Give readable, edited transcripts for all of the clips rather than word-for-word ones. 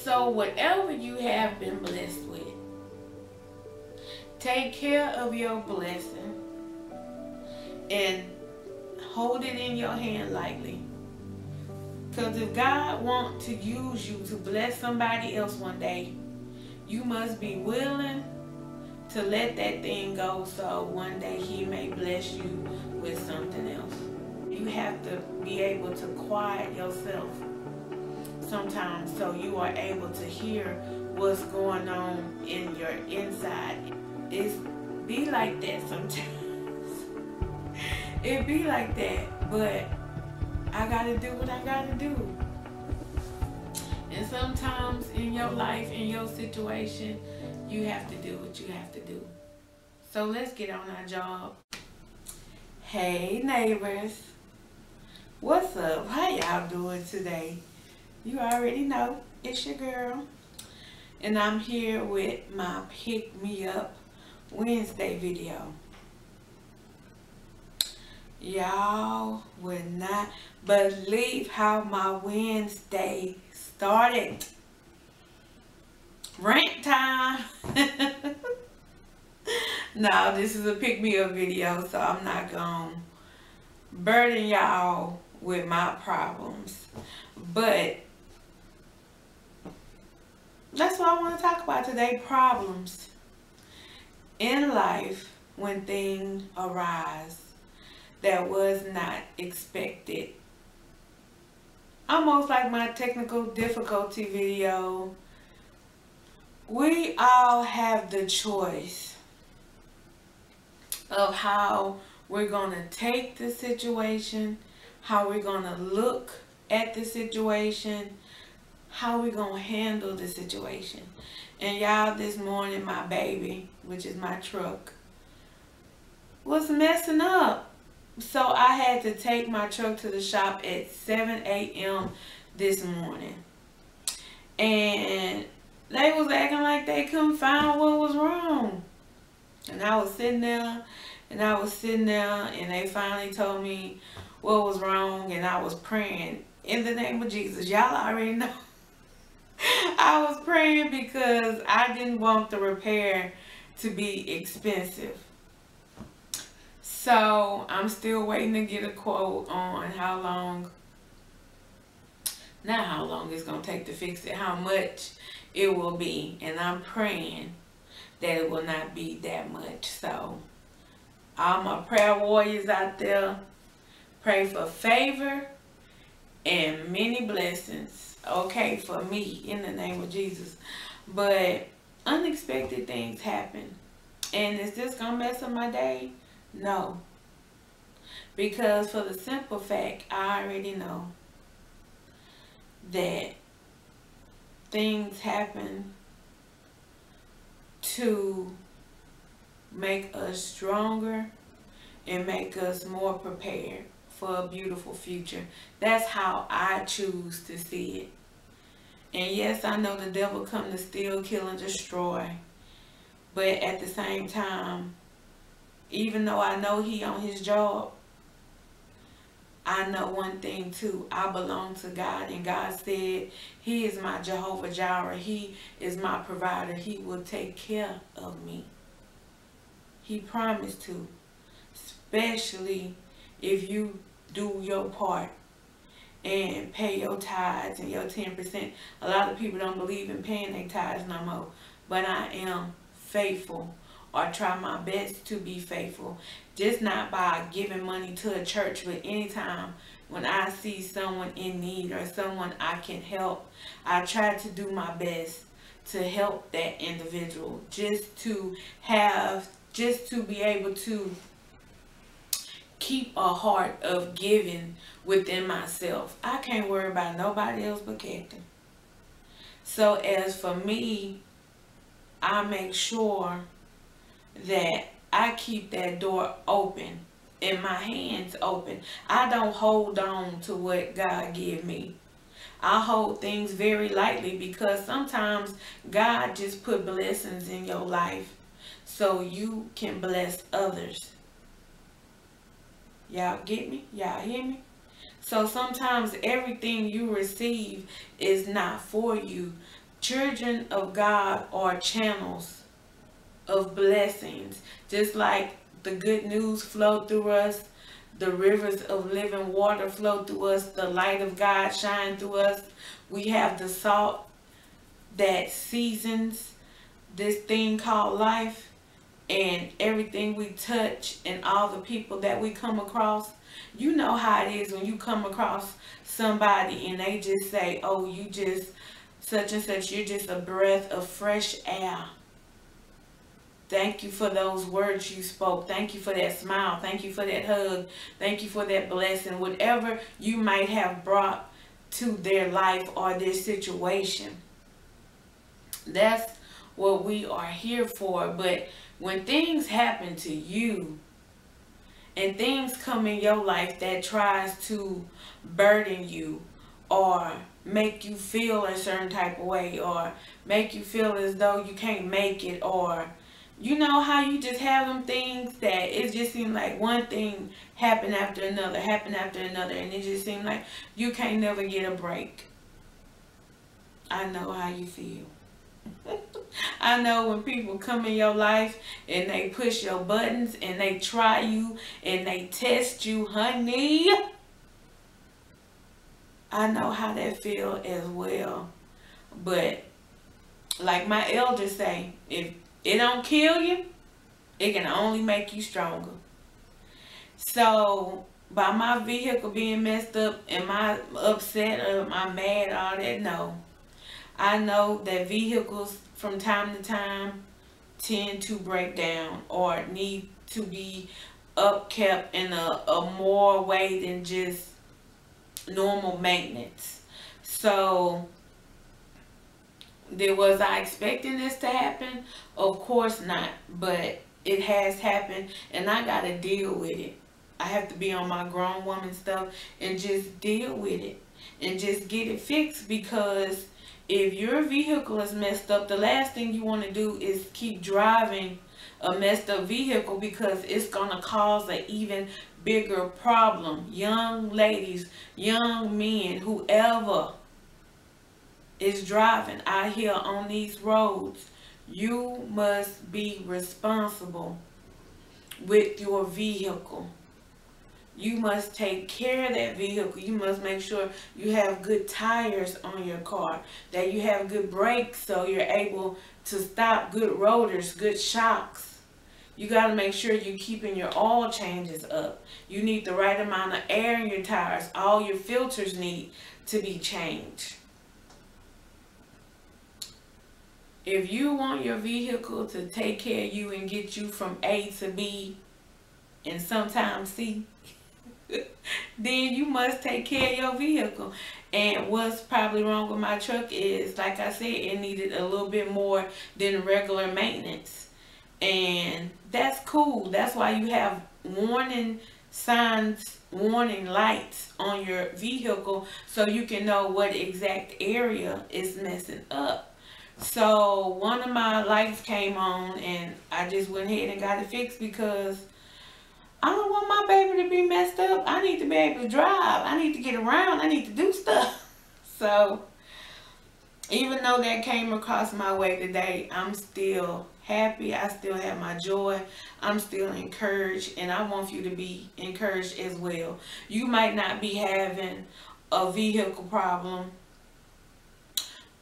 So whatever you have been blessed with, take care of your blessing and hold it in your hand lightly. Because if God wants to use you to bless somebody else one day, you must be willing to let that thing go so one day He may bless you with something else. You have to be able to quiet yourself sometimes so you are able to hear what's going on in your inside. It's be like that sometimes. It be like that, but I gotta do what I gotta do. And sometimes in your life, in your situation, you have to do what you have to do. So let's get on our job. Hey neighbors, what's up? How y'all doing today? You already know, it's your girl. And I'm here with my Pick Me Up Wednesday video. Y'all would not believe how my Wednesday started. Rant time. No, this is a Pick Me Up video, so I'm not gonna burden y'all with my problems. But that's what I want to talk about today, problems in life when things arise that was not expected. Almost like my technical difficulty video. We all have the choice of how we're going to take the situation, how we're going to look at the situation, how we're going to handle the situation. And y'all, this morning my baby, which is my truck, was messing up. So I had to take my truck to the shop at 7 a.m. this morning. And they was acting like they couldn't find what was wrong. And I was sitting there, and they finally told me what was wrong, and I was praying in the name of Jesus. Y'all already know. I was praying because I didn't want the repair to be expensive. So I'm still waiting to get a quote on how long, not how long it's going to take to fix it, how much it will be. And I'm praying that it will not be that much. So all my prayer warriors out there, pray for favor and many blessings, okay, for me in the name of Jesus. But unexpected things happen. And is this going to mess up my day? No. Because for the simple fact, I already know that things happen to make us stronger and make us more prepared for a beautiful future. That's how I choose to see it. And yes, I know the devil come to steal, kill, and destroy. But at the same time, even though I know he on his job, I know one thing too. I belong to God, and God said He is my Jehovah Jireh. He is my provider. He will take care of me. He promised to, especially if you do your part and pay your tithes and your 10%. A lot of people don't believe in paying their tithes no more, but I am faithful, or try my best to be faithful. Just not by giving money to a church, but anytime when I see someone in need or someone I can help, I try to do my best to help that individual, just to be able to keep a heart of giving within myself. I can't worry about nobody else but Captain. So as for me, I make sure that I keep that door open and my hands open. I don't hold on to what God give me. I hold things very lightly, because sometimes God just put blessings in your life so you can bless others. Y'all get me? Y'all hear me? So sometimes everything you receive is not for you. Children of God are channels of blessings. Just like the good news flow through us, the rivers of living water flow through us, the light of God shine through us. We have the salt that seasons this thing called life, and everything we touch and all the people that we come across. You know how it is when you come across somebody and they just say, oh, you just such and such, you're just a breath of fresh air. Thank you for those words you spoke. Thank you for that smile. Thank you for that hug. Thank you for that blessing. Whatever you might have brought to their life or their situation. That's what we are here for. But when things happen to you and things come in your life that tries to burden you or make you feel a certain type of way or make you feel as though you can't make it, or you know how you just have them things that it just seems like one thing happen after another, and it just seems like you can't never get a break. I know how you feel. I know when people come in your life and they push your buttons and they try you and they test you, honey. I know how that feel as well. But like my elders say, if it don't kill you, it can only make you stronger. So by my vehicle being messed up, am I upset or am I mad, all that? No. I know that vehicles from time to time tend to break down or need to be upkept in a more way than just normal maintenance. So was I expecting this to happen? Of course not, but it has happened and I gotta deal with it. I have to be on my grown woman stuff and just deal with it and just get it fixed, because if your vehicle is messed up, the last thing you want to do is keep driving a messed up vehicle, because it's going to cause an even bigger problem. Young ladies, young men, whoever is driving out here on these roads, you must be responsible with your vehicle. You must take care of that vehicle. You must make sure you have good tires on your car, that you have good brakes so you're able to stop, good rotors, good shocks. You got to make sure you're keeping your oil changes up. You need the right amount of air in your tires. All your filters need to be changed. If you want your vehicle to take care of you and get you from A to B and sometimes C, then you must take care of your vehicle. And what's probably wrong with my truck is, like I said, it needed a little bit more than regular maintenance. And that's cool. That's why you have warning signs, warning lights on your vehicle, so you can know what exact area is messing up. So one of my lights came on and I just went ahead and got it fixed, because I don't want my baby to be messed up. I need to be able to drive. I need to get around. I need to do stuff. So even though that came across my way today, I'm still happy. I still have my joy. I'm still encouraged, and I want you to be encouraged as well. You might not be having a vehicle problem,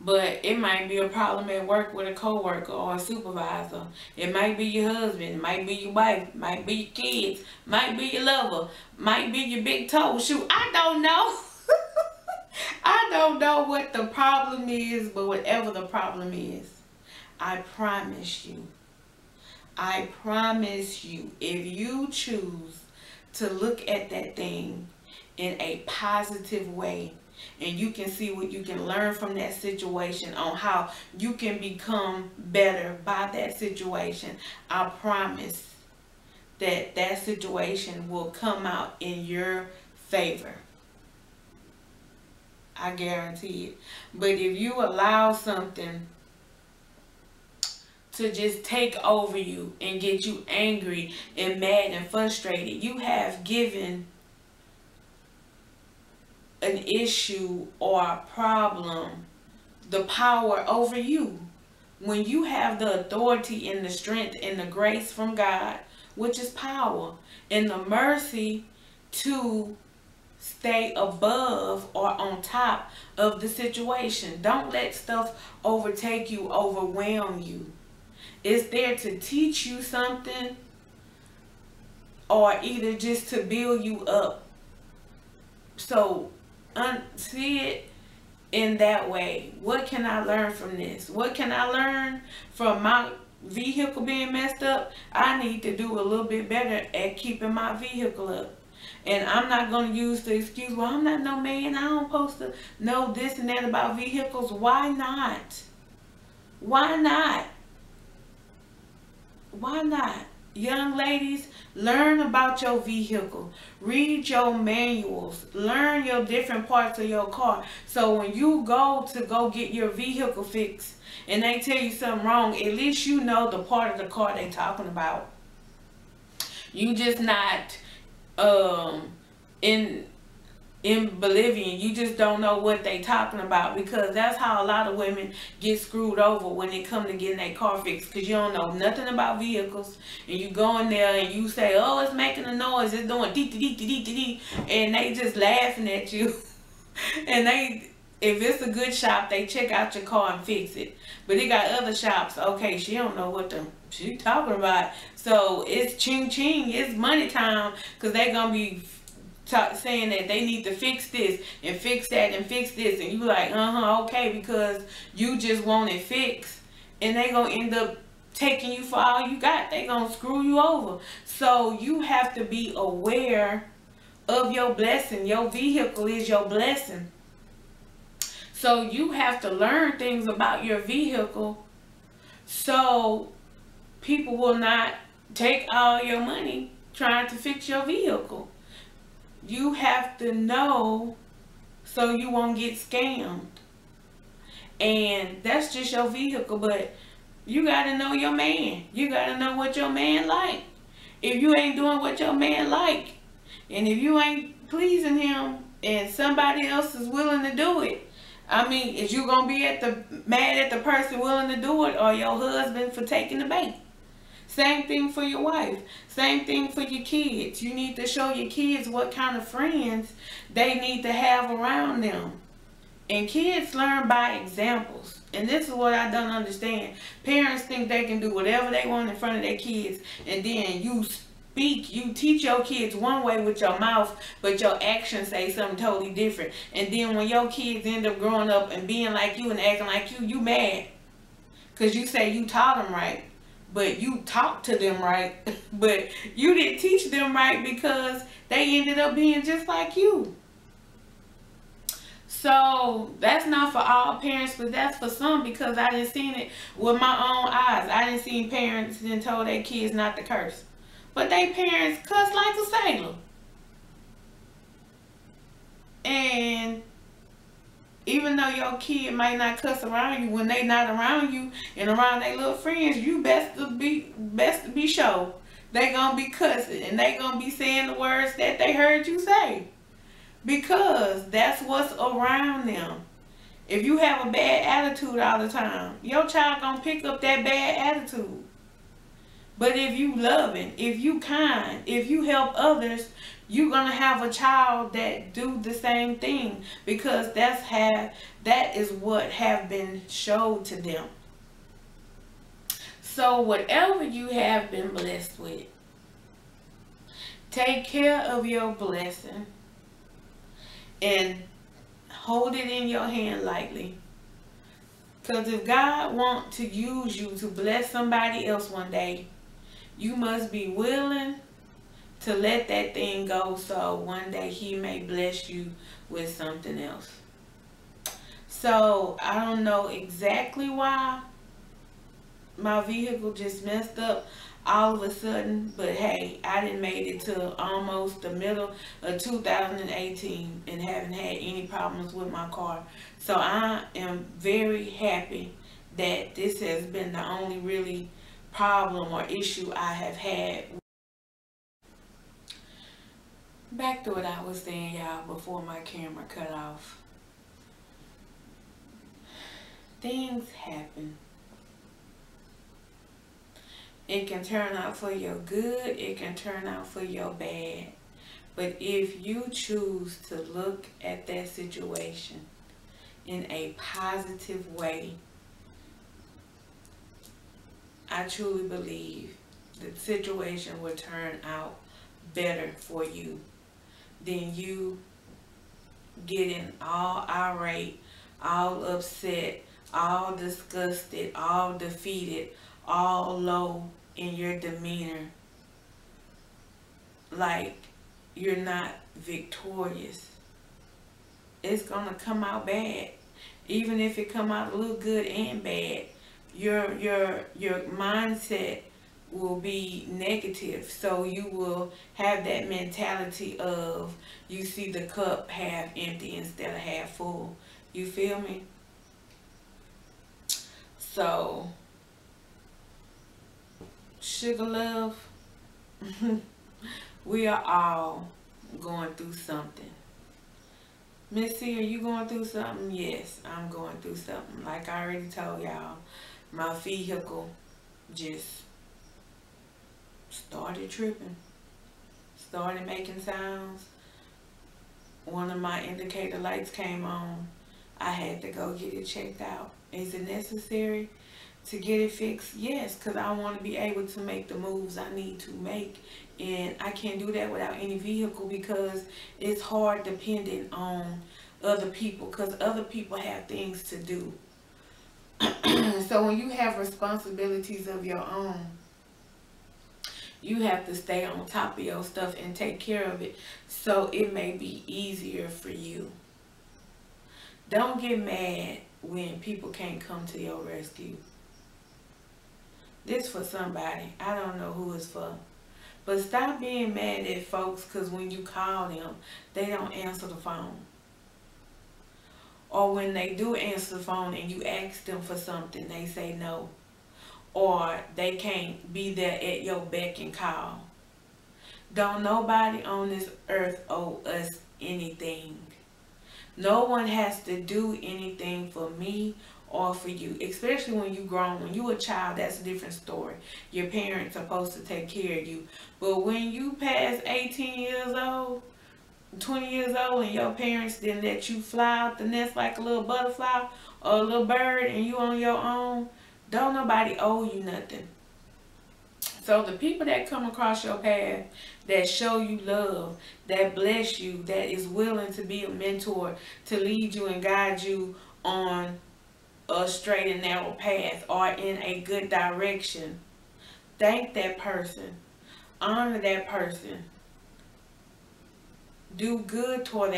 but it might be a problem at work with a coworker or a supervisor. It might be your husband, it might be your wife, might be your kids, might be your lover, might be your big toe. Shoot, I don't know. I don't know what the problem is, but whatever the problem is, I promise you, if you choose to look at that thing in a positive way, and you can see what you can learn from that situation on how you can become better by that situation, I promise that that situation will come out in your favor. I guarantee it. But if you allow something to just take over you and get you angry and mad and frustrated, you have given an issue or a problem the power over you. When you have the authority and the strength and the grace from God, which is power, and the mercy to stay above or on top of the situation. Don't let stuff overtake you, overwhelm you. It's there to teach you something, or either just to build you up. So see it in that way. What can I learn from this? What can I learn from my vehicle being messed up? I need to do a little bit better at keeping my vehicle up. And I'm not going to use the excuse, well, I'm not no man, I don't supposed to know this and that about vehicles. Why not? Why not? Why not? Young ladies, learn about your vehicle. Read your manuals. Learn your different parts of your car. So when you go get your vehicle fixed and they tell you something wrong, at least you know the part of the car they talking about. You just not in Bolivian, you just don't know what they talking about, because that's how a lot of women get screwed over when it come to getting their car fixed, because you don't know nothing about vehicles, and you go in there and you say, oh, it's making a noise, it's doing dee dee dee dee dee dee, and they just laughing at you. And if it's a good shop, they check out your car and fix it. But they got other shops, okay, she don't know what she talking about. So it's ching ching, it's money time, because they gonna be saying that they need to fix this and fix that and fix this, and you like, okay, because you just want it fixed, and they gonna end up taking you for all you got. They gonna screw you over. So you have to be aware of your blessing. Your vehicle is your blessing. So you have to learn things about your vehicle so people will not take all your money trying to fix your vehicle. You have to know so you won't get scammed. And that's just your vehicle, but you got to know your man. You got to know what your man like. If you ain't doing what your man like, and if you ain't pleasing him and somebody else is willing to do it, I mean, is you going to be mad at the person willing to do it, or your husband for taking the bait? Same thing for your wife. Same thing for your kids. You need to show your kids what kind of friends they need to have around them. And kids learn by examples. And this is what I don't understand. Parents think they can do whatever they want in front of their kids, and then you teach your kids one way with your mouth, but your actions say something totally different. And then when your kids end up growing up and being like you and acting like you mad. Because you say you taught them right. But you talked to them right, but you didn't teach them right because they ended up being just like you. So that's not for all parents, but that's for some, because I done seen it with my own eyes. I done seen parents and told their kids not to curse, but they parents cuss like a sailor. And even though your kid might not cuss around you, when they not around you and around their little friends, you best to be sure they gonna be cussing, and they gonna be saying the words that they heard you say, because that's what's around them. If you have a bad attitude all the time, your child gonna pick up that bad attitude. But if you loving, if you kind, if you help others, you're gonna have a child that do the same thing, because that is what have been showed to them. So whatever you have been blessed with, take care of your blessing and hold it in your hand lightly. Because if God wants to use you to bless somebody else one day, you must be willing to let that thing go, so one day he may bless you with something else. So I don't know exactly why my vehicle just messed up all of a sudden, but hey, I done made it to almost the middle of 2018 and haven't had any problems with my car. So I am very happy that this has been the only really problem or issue I have had. Back to what I was saying, y'all, before my camera cut off. Things happen. It can turn out for your good, it can turn out for your bad. But if you choose to look at that situation in a positive way, I truly believe the situation will turn out better for you than you getting all irate, all upset, all disgusted, all defeated, all low in your demeanor, like you're not victorious. It's gonna come out bad. Even if it come out a little good and bad, your mindset will be negative. So you will have that mentality of, you see the cup half empty instead of half full. You feel me? So, sugar love, we are all going through something. Missy, are you going through something? Yes, I'm going through something. Like I already told y'all, my vehicle just started tripping, started making sounds. One of my indicator lights came on. I had to go get it checked out. Is it necessary to get it fixed? Yes, because I want to be able to make the moves I need to make. And I can't do that without any vehicle, because it's hard depending on other people, because other people have things to do. So when you have responsibilities of your own, you have to stay on top of your stuff and take care of it, so it may be easier for you. Don't get mad when people can't come to your rescue. This for somebody. I don't know who it's for. But stop being mad at folks because when you call them, they don't answer the phone. Or when they do answer the phone and you ask them for something, they say no. Or they can't be there at your beck and call. Don't nobody on this earth owe us anything. No one has to do anything for me or for you, especially when you grown. When you a child, that's a different story. Your parents are supposed to take care of you. But when you pass 18 years old, 20 years old, and your parents didn't let you fly out the nest like a little butterfly or a little bird, and you on your own, don't nobody owe you nothing. So the people that come across your path, that show you love, that bless you, that is willing to be a mentor, to lead you and guide you on a straight and narrow path or in a good direction, thank that person, honor that person, do good towards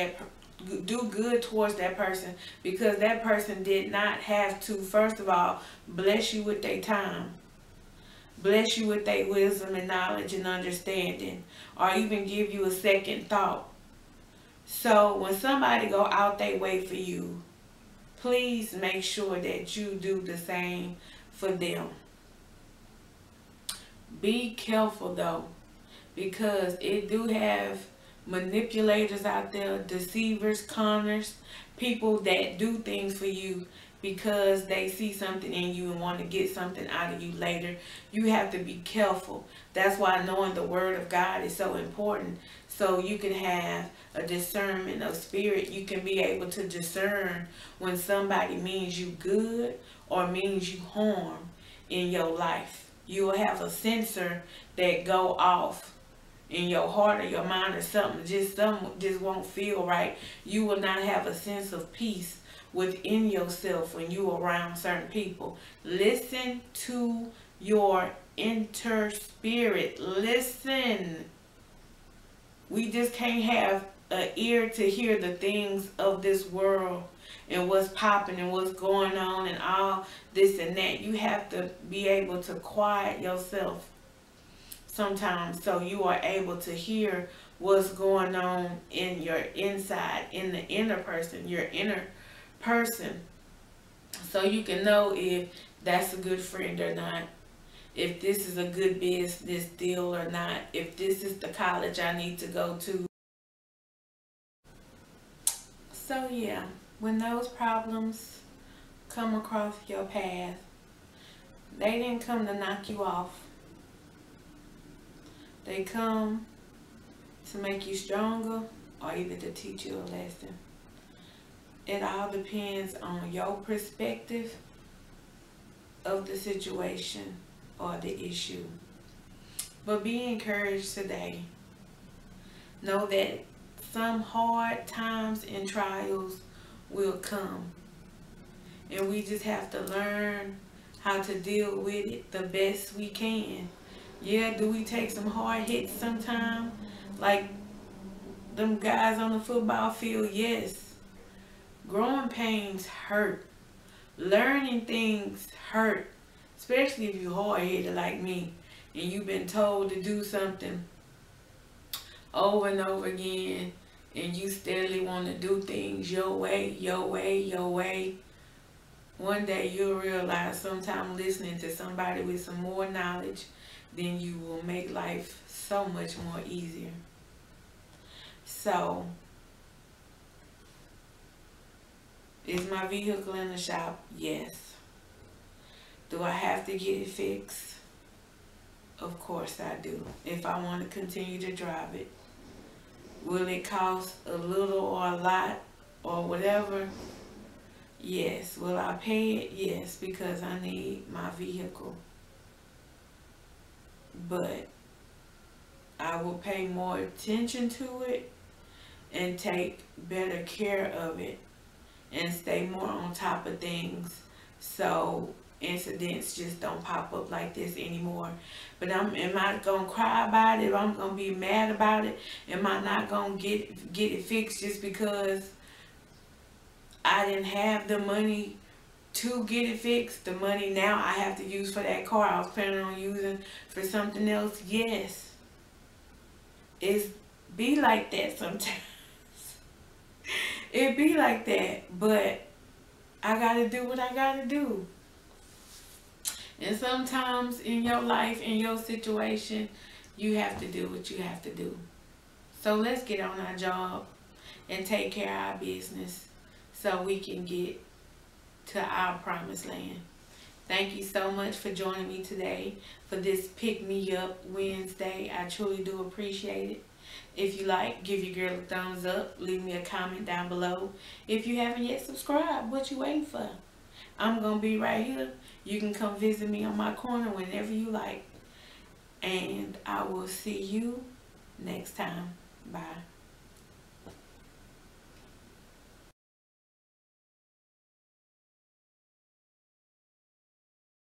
that person, because that person did not have to, first of all, bless you with their time, bless you with their wisdom and knowledge and understanding, or even give you a second thought. So when somebody go out their way for you, please make sure that you do the same for them. Be careful though, because it do have manipulators out there, deceivers, conners, people that do things for you because they see something in you and want to get something out of you later. You have to be careful. That's why knowing the word of God is so important, so you can have a discernment of spirit. You can be able to discern when somebody means you good or means you harm in your life. You will have a sensor that go off in your heart or your mind, or something just won't feel right. You will not have a sense of peace within yourself when you are around certain people. Listen to your inner spirit. Listen. We just can't have an ear to hear the things of this world and what's popping and what's going on and all this and that. You have to be able to quiet yourself sometimes, so you are able to hear what's going on in your inside, in the inner person, your inner person, so you can know if that's a good friend or not, if this is a good business deal or not, if this is the college I need to go to. So yeah, when those problems come across your path, they didn't come to knock you off. They come to make you stronger or even to teach you a lesson. It all depends on your perspective of the situation or the issue. But be encouraged today. Know that some hard times and trials will come. And we just have to learn how to deal with it the best we can. Yeah, do we take some hard hits sometimes? Like them guys on the football field? Yes. Growing pains hurt. Learning things hurt. Especially if you're hard-headed like me and you've been told to do something over and over again and you steadily want to do things your way, your way, your way. One day you'll realize sometime listening to somebody with some more knowledge, then you will make life so much more easier. So, is my vehicle in the shop? Yes. Do I have to get it fixed? Of course I do, if I want to continue to drive it. Will it cost a little or a lot or whatever? Yes. Will I pay it? Yes, because I need my vehicle. But I will pay more attention to it and take better care of it and stay more on top of things so incidents just don't pop up like this anymore. But am I gonna cry about it? I'm gonna be mad about it? Am I not gonna get it fixed just because I didn't have the money to get it fixed? The money now I have to use for that car I was planning on using for something else? Yes. It's be like that sometimes. It be like that, but I gotta do what I gotta do. And sometimes in your life, in your situation, you have to do what you have to do. So let's get on our job and take care of our business so we can get to our promised land. Thank you so much for joining me today for this Pick Me Up Wednesday. I truly do appreciate it. If you like, give your girl a thumbs up. Leave me a comment down below. If you haven't yet subscribed, what you waiting for? I'm going to be right here. You can come visit me on my corner whenever you like. And I will see you next time. Bye.